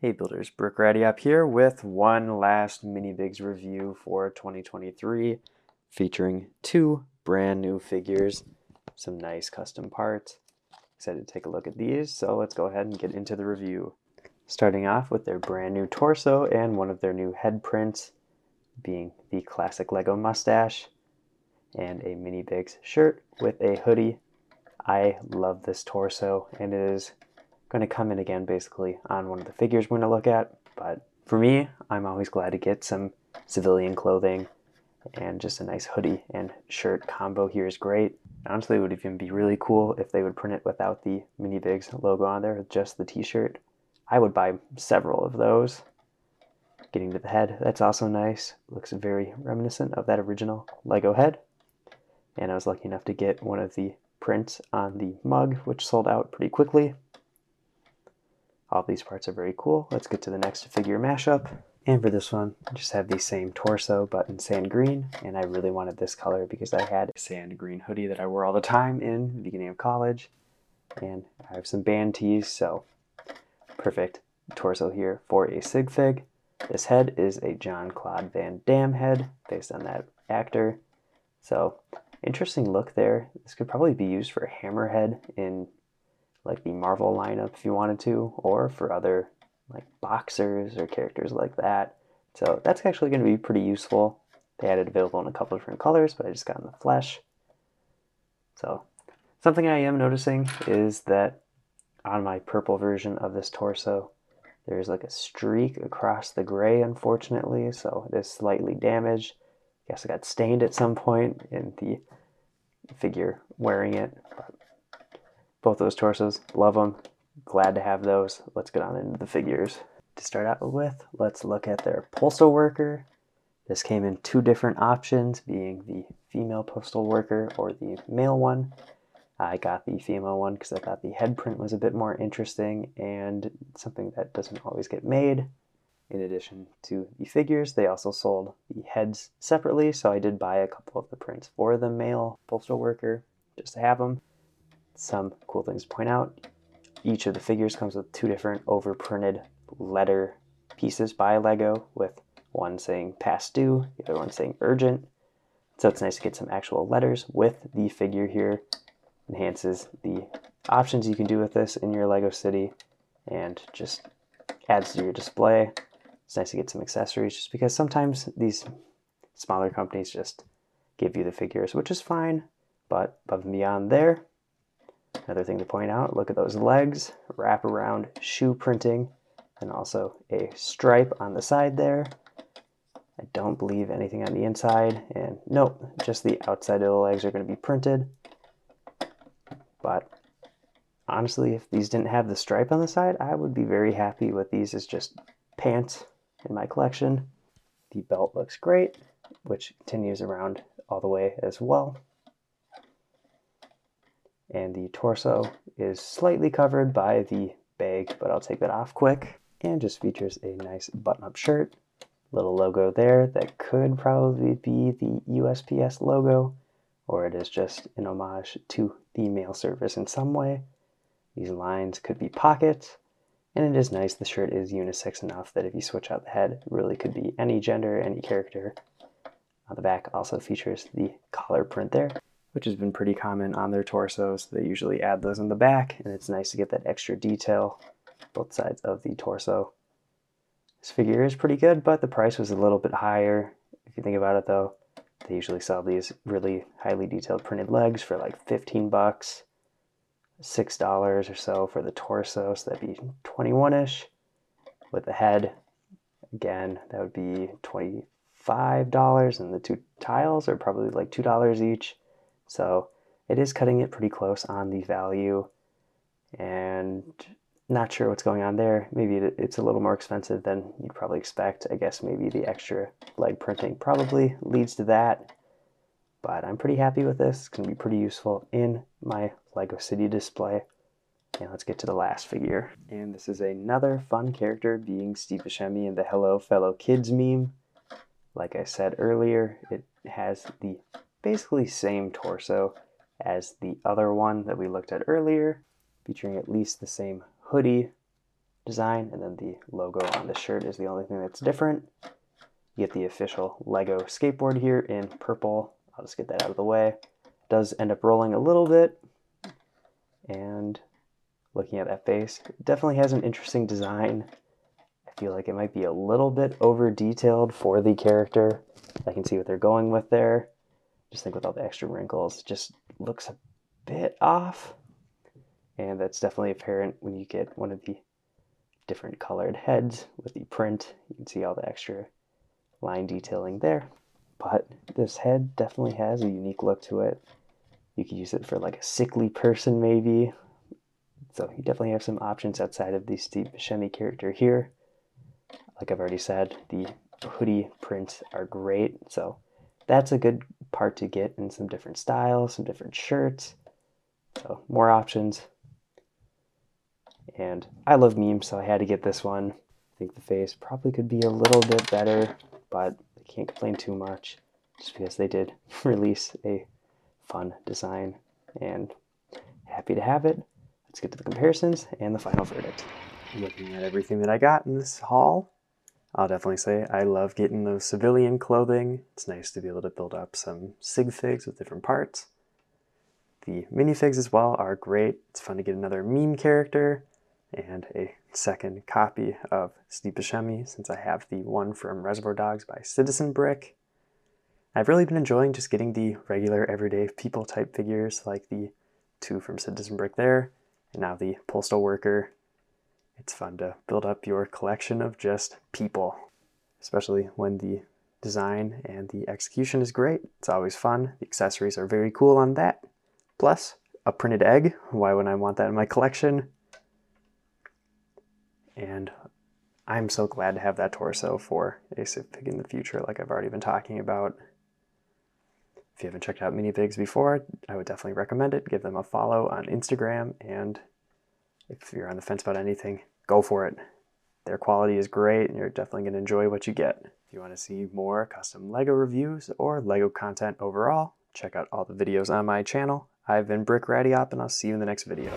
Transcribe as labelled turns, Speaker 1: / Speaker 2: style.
Speaker 1: Hey builders, Brick Ratty up here with one last Minibigs review for 2023, featuring two brand new figures, some nice custom parts. Excited to take a look at these, so let's go ahead and get into the review. Starting off with their brand new torso and one of their new head prints, being the classic Lego mustache and a Minibigs shirt with a hoodie. I love this torso, and it is going to come in again basically on one of the figures we're going to look at. But for me, I'm always glad to get some civilian clothing, and just a nice hoodie and shirt combo here is great. Honestly, it would even be really cool if they would print it without the Minibigs logo on there, with just the t-shirt. I would buy several of those. Getting to the head, that's also nice. Looks very reminiscent of that original Lego head. And I was lucky enough to get one of the prints on the mug, which sold out pretty quickly. All these parts are very cool. Let's get to the next figure mashup. And for this one, I just have the same torso, but in sand green. And I really wanted this color because I had a sand green hoodie that I wore all the time in the beginning of college. And I have some band tees, so perfect torso here for a sig fig. This head is a Jean-Claude Van Damme head, based on that actor. So interesting look there. This could probably be used for a hammerhead in like the Marvel lineup if you wanted to, or for other like boxers or characters like that. So that's actually going to be pretty useful. They had it available in a couple different colors, but I just got in the flesh. So something I am noticing is that on my purple version of this torso, there's like a streak across the gray, unfortunately, so it is slightly damaged. I guess it got stained at some point in the figure wearing it. But both those torsos, love them. Glad to have those. Let's get on into the figures. To start out with, let's look at their postal worker. This came in two different options, being the female postal worker or the male one. I got the female one because I thought the head print was a bit more interesting and something that doesn't always get made. In addition to the figures, they also sold the heads separately, so I did buy a couple of the prints for the male postal worker just to have them. Some cool things to point out: each of the figures comes with two different overprinted letter pieces by Lego, with one saying past due, the other one saying urgent. So it's nice to get some actual letters with the figure here. Enhances the options you can do with this in your Lego city and just adds to your display. It's nice to get some accessories, just because sometimes these smaller companies just give you the figures, which is fine, but above and beyond there, another thing to point out, look at those legs, wrap around shoe printing, and also a stripe on the side there. I don't believe anything on the inside, and nope, just the outside of the legs are going to be printed. But honestly, if these didn't have the stripe on the side, I would be very happy with these as just pants in my collection. The belt looks great, which continues around all the way as well. And the torso is slightly covered by the bag, but I'll take that off quick. And just features a nice button-up shirt. Little logo there that could probably be the USPS logo, or it is just an homage to the mail service in some way. These lines could be pockets, and it is nice the shirt is unisex enough that if you switch out the head, it really could be any gender, any character. On the back also features the collar print there, which has been pretty common on their torsos. They usually add those in the back, and it's nice to get that extra detail both sides of the torso. This figure is pretty good, but the price was a little bit higher. If you think about it though, they usually sell these really highly detailed printed legs for like 15 bucks, $6 or so for the torso, so that'd be 21-ish. With the head, again, that would be $25, and the two tiles are probably like $2 each. So it is cutting it pretty close on the value, and not sure what's going on there. Maybe it's a little more expensive than you'd probably expect. I guess maybe the extra leg printing probably leads to that. But I'm pretty happy with this. It's going to be pretty useful in my Lego City display. And let's get to the last figure. And this is another fun character, being Steve Buscemi in the Hello Fellow Kids meme. Like I said earlier, it has the basically same torso as the other one that we looked at earlier, featuring at least the same hoodie design, and then the logo on the shirt is the only thing that's different. You get the official Lego skateboard here in purple. I'll just get that out of the way. It does end up rolling a little bit, and looking at that face, it definitely has an interesting design. I feel like it might be a little bit over detailed for the character. I can see what they're going with there. Just think with all the extra wrinkles, it just looks a bit off. And that's definitely apparent when you get one of the different colored heads with the print. You can see all the extra line detailing there. But this head definitely has a unique look to it. You could use it for like a sickly person maybe. So you definitely have some options outside of the Steve Buscemi character here. Like I've already said, the hoodie prints are great. So that's a good part to get in some different styles, some different shirts. So more options. And I love memes, so I had to get this one. I think the face probably could be a little bit better, but I can't complain too much just because they did release a fun design, and happy to have it. Let's get to the comparisons and the final verdict. Looking at everything that I got in this haul, I'll definitely say I love getting those civilian clothing. It's nice to be able to build up some sig figs with different parts. The minifigs as well are great. It's fun to get another meme character and a second copy of Steve Buscemi, since I have the one from Reservoir Dogs by Citizen Brick. I've really been enjoying just getting the regular everyday people type figures like the two from Citizen Brick there, and now the Postal Worker. It's fun to build up your collection of just people, especially when the design and the execution is great. It's always fun. The accessories are very cool on that. Plus, a printed egg. Why wouldn't I want that in my collection? And I'm so glad to have that torso for a sig fig in the future, like I've already been talking about. If you haven't checked out Minibigs before, I would definitely recommend it. Give them a follow on Instagram, and if you're on the fence about anything, go for it. Their quality is great, and you're definitely going to enjoy what you get. If you want to see more custom Lego reviews or Lego content overall, check out all the videos on my channel. I've been Brick Raddiop, and I'll see you in the next video.